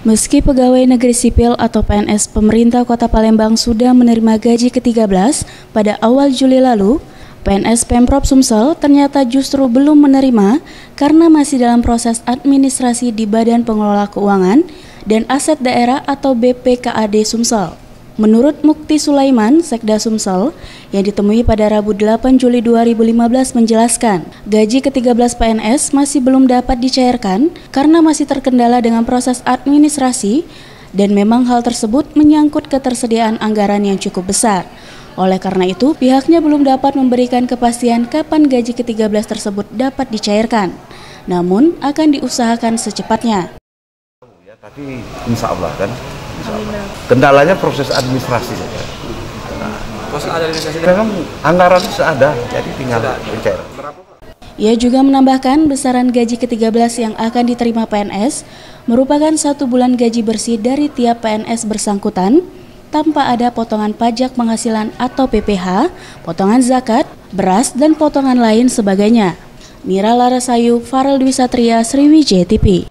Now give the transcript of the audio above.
Meski pegawai negeri sipil atau PNS pemerintah Kota Palembang sudah menerima gaji ke-13 pada awal Juli lalu, PNS Pemprov Sumsel ternyata justru belum menerima karena masih dalam proses administrasi di Badan Pengelola Keuangan dan Aset Daerah atau BPKAD Sumsel. Menurut Mukti Sulaiman, Sekda Sumsel, yang ditemui pada Rabu 8 Juli 2015 menjelaskan, gaji ke-13 PNS masih belum dapat dicairkan karena masih terkendala dengan proses administrasi dan memang hal tersebut menyangkut ketersediaan anggaran yang cukup besar. Oleh karena itu, pihaknya belum dapat memberikan kepastian kapan gaji ke-13 tersebut dapat dicairkan. Namun, akan diusahakan secepatnya. Tapi insya Allah kan, kendalanya proses administrasi saja. Proses administrasi memang anggaran sudah ada, jadi tinggal dicair. Ia juga menambahkan besaran gaji ke-13 yang akan diterima PNS merupakan 1 bulan gaji bersih dari tiap PNS bersangkutan tanpa ada potongan pajak penghasilan atau PPh, potongan zakat, beras, dan potongan lain sebagainya. Mira Larasayu, Farel Dwi Satria, Sriwijaya TV.